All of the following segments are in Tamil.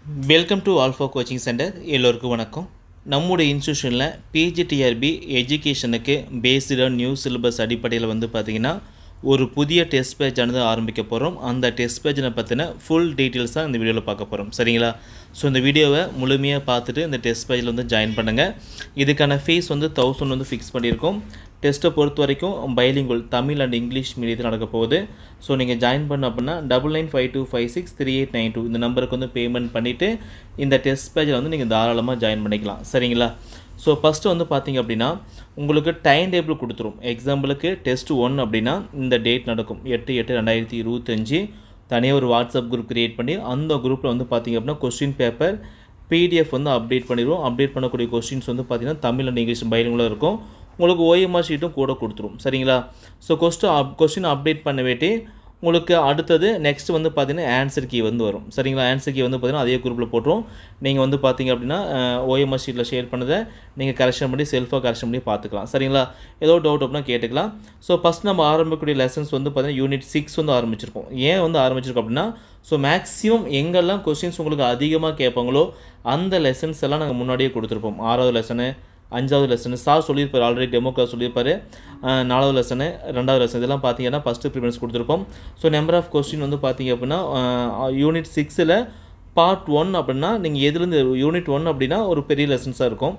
Welcome to alpha coaching centre. எல்லோருக்கும் வணக்கம். நம்முடைய இன்ஸ்டியூஷனில் பிஜிடிஆர்பி எஜுகேஷனுக்கு பேஸ்டு நியூ சிலபஸ் அடிப்படையில் பார்த்திங்கன்னா ஒரு புதிய டெஸ்ட் பேஜானது ஆரம்பிக்க போகிறோம். அந்த டெஸ்ட் பேஜினை பற்றின ஃபுல் டீட்டெயில்ஸ் தான் இந்த வீடியோவில் பார்க்க போகிறோம். சரிங்களா? ஸோ இந்த வீடியோவை முழுமையாக பார்த்துட்டு இந்த டெஸ்ட் பேஜில் ஜாயின் பண்ணுங்கள். இதுக்கான ஃபீஸ் 1000 ஃபிக்ஸ் பண்ணியிருக்கோம். டெஸ்ட்டை பொறுத்த வரைக்கும் பைலிங்குவல் தமிழ் அண்ட் இங்கிலீஷ் மீடியத்தில் நடக்க போகுது. ஸோ நீங்கள் ஜாயின் பண்ண அப்படின்னா 9952563892 இந்த நம்பருக்கு பேமெண்ட் பண்ணிவிட்டு இந்த டெஸ்ட் பேஜில் நீங்கள் தாராளமாக ஜாயின் பண்ணிக்கலாம். சரிங்களா? ஸோ ஃபஸ்ட்டு பார்த்தீங்க அப்படின்னா உங்களுக்கு டைம் டேபிள் கொடுத்துரும். எக்ஸாம்பிளுக்கு டெஸ்ட் 1 அப்படின்னா இந்த டேட் நடக்கும் 8/8/2025. தனியாக ஒரு வாட்ஸ்அப் குரூப் க்ரியேட் பண்ணி அந்த குரூப்பில் பார்த்தீங்க அப்படின்னா கொஸ்டின் பேப்பர் பிடிஎஃப் அப்டேட் பண்ணிடுவோம். அப்டேட் பண்ணக்கூடிய கொஸ்டின்ஸ் பார்த்தீங்கன்னா தமிழ் அண்ட் இங்கிலீஷ் பைலிங்குவலாக இருக்கும். உங்களுக்கு ஓஎம்ஆர் ஷீட்டும் கூட கொடுத்துரும். சரிங்களா? ஸோ கொஸ்டின் அப்டேட் பண்ண வேட்டி உங்களுக்கு அடுத்தது நெக்ஸ்ட் பார்த்தீங்கன்னா ஆன்சர் கீ வரும். சரிங்களா? ஆன்சர் கீ பார்த்தீங்கன்னா அதே குரூப்பில் போட்டுரும். நீங்கள் பார்த்தீங்க அப்படின்னா ஓஎம்ஆர் ஷீட்டில் ஷேர் பண்ணதை நீங்கள் கரெக்ஷன் பண்ணி செல்ஃபாக கரெக்ஷன் பண்ணி பார்த்துக்கலாம். சரிங்களா? ஏதோ டவுட் அப்படின்னா கேட்டுக்கலாம். ஸோ ஃபஸ்ட் நம்ம ஆரம்பிக்கக்கூடிய லெசன்ஸ் பார்த்தீங்கன்னா யூனிட் 6 ஆரம்பிச்சிருக்கோம். ஏன் ஆரம்பிச்சிருக்கோம் அப்படின்னா ஸோ மேக்ஸிமம் எங்கெல்லாம் கொஸ்டின்ஸ் உங்களுக்கு அதிகமாக கேட்பாங்களோ அந்த லெசன்ஸ் எல்லாம் நாங்கள் முன்னாடியே கொடுத்துருப்போம். 6வது லெசனு, 5வது லெசனு சார் சொல்லியிருப்பார், ஆல்ரெடி டெமோ கிளாஸ் சொல்லியிருப்பார். 4வது லெசனு, 2வது லெசன் இதெல்லாம் பார்த்தீங்கன்னா ஃபஸ்ட்டு ப்ரிஃபரன்ஸ் கொடுத்துருப்போம். ஸோ நம்பர் ஆஃப் கொஸ்டின் பார்த்தீங்க அப்படின்னா யூனிட் 6 பார்ட் 1 அப்படின்னா நீங்கள் எதுலேருந்து யூனிட் 1 அப்படின்னா ஒரு பெரிய லெசன்ஸாக இருக்கும்.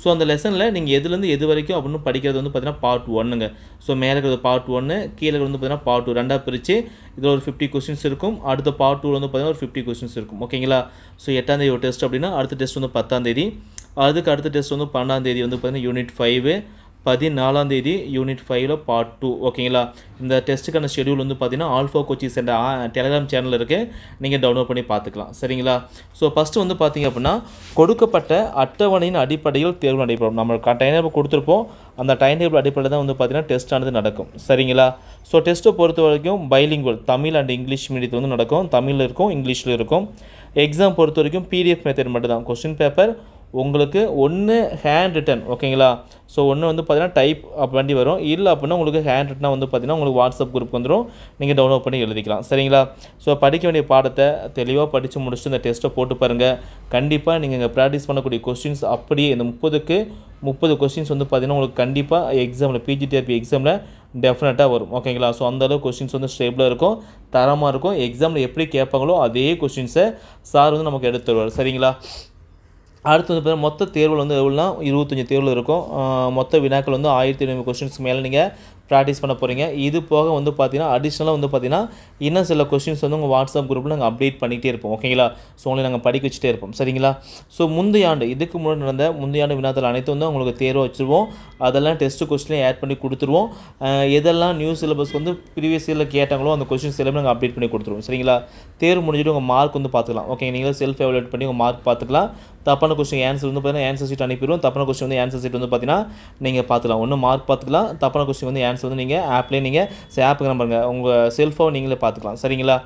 ஸோ அந்த லெசனில் நீங்கள் எதுலேருந்து எது வரைக்கும் அப்படின்னு படிக்கிறது பார்த்தீங்கன்னா பார்ட் 1ங்க. ஸோ மேலே இருக்கிறது பார்ட் 1, கீழே பார்த்தீங்கன்னா பார்ட் 2 ரெண்டாக பிரித்து இதில் ஒரு 50 கொஸ்டின்ஸ் இருக்கும். அடுத்த பார்ட் 2 பார்த்தீங்கன்னா ஒரு 50 கொஸ்டின்ஸ் இருக்கும். ஓகேங்களா? ஸோ 8ஆம் தேதி ஒரு டெஸ்ட் அப்படின்னா அடுத்த டெஸ்ட் 10ஆம் தேதி. அதுக்கு அடுத்த டெஸ்ட் 12ஆம் தேதி பார்த்தீங்கன்னா யூனிட் 5, 14ஆம் தேதி யூனிட் 5ல் பார்ட் 2. ஓகேங்களா? இந்த டெஸ்ட்டுக்கான ஷெடியூல் பார்த்தீங்கன்னா alpha coaching centre Telegram channel இருக்குது, நீங்கள் டவுன்லோட் பண்ணி பார்த்துக்கலாம். சரிங்களா? ஸோ ஃபஸ்ட்டு பார்த்தீங்க அப்படின்னா கொடுக்கப்பட்ட அட்டவணையின் அடிப்படையில் தேர்வு நடைபெறும். நம்ம டைம் டேபிள் கொடுத்துருப்போம். அந்த டைம் டேபிள் அடிப்படையில் தான் பார்த்தீங்கன்னா டெஸ்ட் ஆனது நடக்கும். சரிங்களா? ஸோ டெஸ்ட்டை பொறுத்த வரைக்கும் பைலிங்குவல் தமிழ் அண்ட் இங்கிலீஷ் மீடியத்தில் நடக்கும். தமிழில் இருக்கும், இங்கிலீஷில் இருக்கும். எக்ஸாம் பொறுத்த வரைக்கும் பிடிஎஃப் மெத்தட் மட்டும் தான். கொஸ்டின் பேப்பர் உங்களுக்கு ஒன்று ஹேண்ட் ரிட்டன். ஓகேங்களா? ஸோ ஒன்று பார்த்தீங்கன்னா டைப் பண்ணி வரும். இல்லை அப்படின்னா உங்களுக்கு ஹேண்ட் ரிட்டனாக பார்த்தீங்கன்னா உங்களுக்கு வாட்ஸ்அப் குரூப் வந்துடும், நீங்கள் டவுன்லோட் பண்ணி எழுதிக்கலாம். சரிங்களா? ஸோ படிக்க வேண்டிய பாடத்தை தெளிவாக படித்து முடிச்சுட்டு இந்த டெஸ்ட்டை போட்டு பாருங்கள். கண்டிப்பாக நீங்கள் இங்கே ப்ராக்டிஸ் பண்ணக்கூடிய கொஸ்டின்ஸ் அப்படியே இந்த 30 கொஸ்டின்ஸ் பார்த்தீங்கன்னா உங்களுக்கு கண்டிப்பாக எக்ஸாமில் பிஜிடிஆர்பி எக்ஸாமில் டெஃபினட்டாக வரும். ஓகேங்களா? ஸோ அந்தளவு கொஸ்டின்ஸ் ஸ்டேபிளாக இருக்கும், தரமாக இருக்கும். எக்ஸாமில் எப்படி கேட்பாங்களோ அதே கொஸ்டின்ஸை சார் நமக்கு எடுத்து தருவார். சரிங்களா? அடுத்து மொத்த தேர்வில் எவ்வளோனா 25 தேர்வில் இருக்கும். மொத்த வினாக்கள் 1500 கொஸ்டின்ஸ்க்கு மேலே நீங்கள் ப்ராக்டிஸ் பண்ண போகிறீங்க. இது போக பார்த்தீங்கன்னா அடிஷ்னலாக பார்த்தீங்கன்னா இன்னும் சில கொஸ்டின்ஸ் உங்கள் வாட்ஸ்அப் குரூப்பில் நாங்கள் அப்டேட் பண்ணிகிட்டே இருப்போம். ஓகேங்களா? ஸோ உங்களை நாங்கள் படிக்க வச்சுட்டே இருப்போம். சரிங்களா? ஸோ முந்தைய ஆண்டு இதுக்கு முன்னாடி நடந்த முந்தைய ஆண்டு வினாக்கள் அனைத்தும் உங்களுக்கு தேர்வு வச்சுருவோம். அதெல்லாம் டெஸ்ட்டு கொஸ்டின்லேயும் ஆட் பண்ணி கொடுத்துருவோம். எதெல்லாம் நியூ சிலபஸ் ப்ரீவியஸ் இயரில் கேட்டாங்களோ அந்த கொஸ்டின்ஸ் எல்லாமே நாங்கள் அப்டேட் பண்ணி கொடுத்துருவோம். சரிங்களா? தேர்வு முடிஞ்சிட்டு உங்கள் மார்க் பார்த்துக்கலாம். ஓகே, நீங்களே செல்ஃப் எவாலுவேட் பண்ணி உங்கள் மார்க் பார்த்துக்கலாம். தப்பான கொஸ்டின் ஆன்சர் பார்த்தீங்கன்னா ஆன்சர் ஷீட் அனுப்பிடுவோம். தப்பான கொஸ்டின் ஆன்சர் ஷீட் பார்த்தீங்கன்னா நீங்கள் பார்த்துக்கலாம். ஒன்று மார்க் பார்த்துக்கலாம். தப்பான கொஸ்டின் ஆன்சர் நீங்கள் ஆப்லேயே நீங்கள் ஆப்புக்கு நம்பருங்க உங்கள் செல்ஃபோ நீங்களே பார்த்துக்கலாம். சரிங்களா?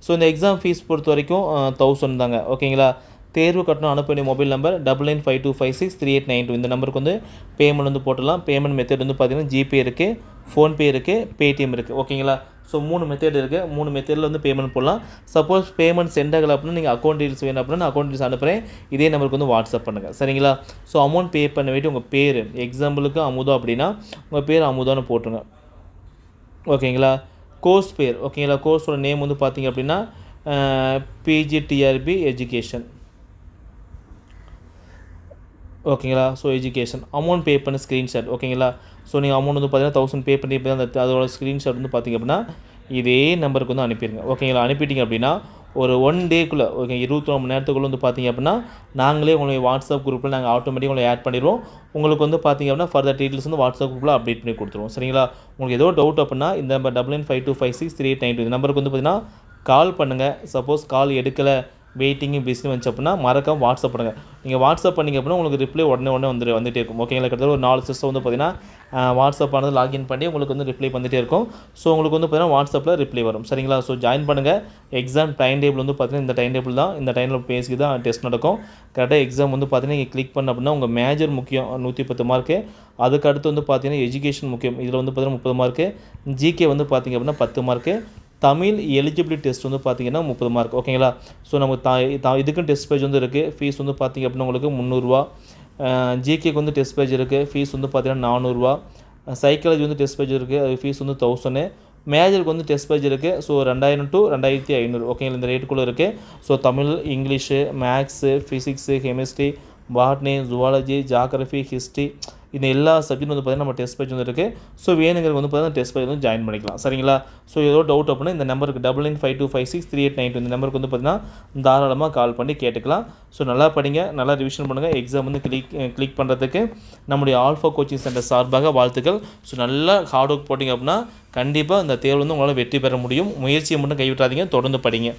ஸோ இந்த எக்ஸாம் ஃபீஸ் பொறுத்த வரைக்கும் 1000 தாங்க. ஓகேங்களா? தேர்வு கட்டணம் அனுப்ப வேண்டிய மொபைல் நம்பர் 9952563892 இந்த நம்பருக்கு பேமெண்ட் போட்டுடலாம். பேமெண்ட் மெத்தட் பார்த்தீங்கன்னா ஜிபே இருக்குது, ஃபோன்பே இருக்குது, பேடிஎம் இருக்குது. ஓகேங்களா? ஸோ 3 மெத்தட் இருக்குது. 3 மெத்தடில் பேமெண்ட் போடலாம். சப்போஸ் பேமெண்ட் சென்ட் ஆகலை அப்படின்னா நீங்கள் அக்கௌண்ட் டீல்ஸ் வேணும் அப்படின்னா நான் அக்கௌண்ட் டீல்ஸ் அனுப்புகிறேன், இதே நம்பருக்கு வாட்ஸ்அப் பண்ணுங்கள். சரிங்களா? ஸோ அமௌண்ட் பே பண்ண வேண்டி உங்கள் பேர், எக்ஸாம்பிளுக்கு அமுதா அப்படின்னா உங்கள் பேர் அமுதான்னு போட்டுருங்க. ஓகேங்களா? கோர்ஸ் பேர், ஓகேங்களா? கோர்ஸோட நேம் பார்த்தீங்க அப்படின்னா பிஜிடிஆர்பி எஜுகேஷன். ஓகேங்களா? ஸோ எஜுகேஷன் அமௌண்ட் பே பண்ண ஸ்க்ரீன்ஷாட். ஓகேங்களா? ஸோ நீங்கள் அமௌண்ட் பார்த்தீங்கன்னா 1000 பே பண்ணி அந்த அதோட ஸ்க்ரீன்ஷாட் பார்த்தீங்க அப்படின்னா இதே நம்பருக்கு அனுப்பிடுங்க. ஓகேங்களா? அனுப்பிட்டீங்க அப்படின்னா ஒரு 1 டேக்குள்ளே, ஓகே, 24 மணி நேரத்துக்குள்ளே பார்த்தீங்க அப்படின்னா நாங்களே உங்களுடைய வாட்ஸ்அப் குரூப்பில் நாங்கள் ஆட்டோமேட்டிக்காக உங்களை ஆட் பண்ணிடுவோம். உங்களுக்கு பார்த்தீங்க அப்படின்னா ஃபர்தர் டீட்டெயில்ஸ் வாட்ஸ்அப் குரூப்பில் அப்டேட் பண்ணி கொடுத்துருவோம். சரிங்களா? உங்களுக்கு ஏதோ டவுட் அப்படின்னா இந்த நம்பர் 9952563892 இந்த நம்பருக்கு பார்த்தீங்கன்னா கால் பண்ணுங்கள். சப்போஸ் கால் எடுக்கலை, வெயிட்டிங்கு பிஸி வந்துச்சு அப்படின்னா மறக்காம வாட்ஸ்அப் பண்ணுங்கள். நீங்கள் வாட்ஸ்அப் பண்ணிங்க அப்படின்னா உங்களுக்கு ரிப்ளை உடனே வந்துகிட்டே இருக்கும். ஓகேங்களா? கிட்டத்தட்ட ஒரு 4 சிஸ்டம் பார்த்தீங்கன்னா வாட்ஸ்அப் ஆனது லாகின் பண்ணி உங்களுக்கு ரிப்ளை வந்துகிட்டே இருக்கும். ஸோ உங்களுக்கு பார்த்தீங்கன்னா வாட்ஸ்அப்பில் ரிப்ளை வரும். சரிங்களா? ஸோ ஜாயின் பண்ணுங்கள். எக்ஸாம் டைம் டேபிள் பார்த்தீங்கன்னா இந்த டைம் டேபிள் தான். இந்த டைமில் பேசி தான் டெஸ்ட் நடக்கும். கரெக்டாக எக்ஸாம் பார்த்தீங்கன்னா நீங்கள் கிளிக் பண்ண அப்படின்னா உங்கள் மேஜர் முக்கியம் 110 மார்க்கு. அதுக்கு அடுத்து பார்த்தீங்கன்னா எஜுகேஷன் முக்கியம். இதில் பார்த்தீங்கன்னா 30 மார்க்கு. ஜிகே பார்த்தீங்க அப்படின்னா 10 மார்க்கு. தமிழ் எலிஜிபிலிட்டி டெஸ்ட் வந்து பார்த்திங்கன்னா 30 மார்க் ஓகேங்களா. ஸோ நமக்கு இதுக்கும் டெஸ்ட் பேஜ் வந்து இருக்குது. ஃபீஸ் வந்து பார்த்திங்க அப்படின்னா உங்களுக்கு 300 ரூபா. ஜிகேக்கு வந்து டெஸ்ட் பேஜ் இருக்குது. ஃபீஸ் வந்து பார்த்திங்கன்னா 400 ரூபா. சைக்காலஜி வந்து டெஸ்ட் பேஜ் இருக்குது. அது ஃபீஸ் வந்து 1000. மேஜருக்கு வந்து டெஸ்ட் பேஜ் இருக்குது. ஸோ 2000 to 2500 ஓகேங்களா, இந்த ரேட்டுக்குள்ளே இருக்குது. So Tamil, English, maths, physics, chemistry, botany, zoology, geography, history, இந்த எல்லா சப்ஜெக்ட் வந்து பார்த்திங்கன்னா நம்ம டெஸ்ட் பேஜ் வந்து இருக்குது. ஸோ வேணுங்கிறது வந்து பார்த்திங்கன்னா டெஸ்ட் பேஜ் வந்து ஜாயின் பண்ணிக்கலாம். சரிங்களா. ஸோ ஏதோ டவுட் அப்படின்னா இந்த நம்பருக்கு 9952563892 இந்த நம்பருக்கு வந்து பார்த்திங்கன்னா தாராளமாக கால் பண்ணி கேட்டுக்கலாம். ஸோ நல்லா படிங்க, நல்லா ரிவிஷன் பண்ணுங்கள். எக்ஸாம் வந்து கிளிக் பண்ணுறதுக்கு நம்முடைய ஆல்ஃபா கோச்சிங் சென்டர் சார்பாக வாழ்த்துக்கள். ஸோ நல்லா ஹார்ட் ஒர்க் போட்டிங்க அப்படின்னா கண்டிப்பாக இந்த தேர்வு வந்து உங்களால் வெற்றி பெற முடியும். முயற்சியை மட்டும் கைவிட்டாதீங்க, தொடர்ந்து படிங்க.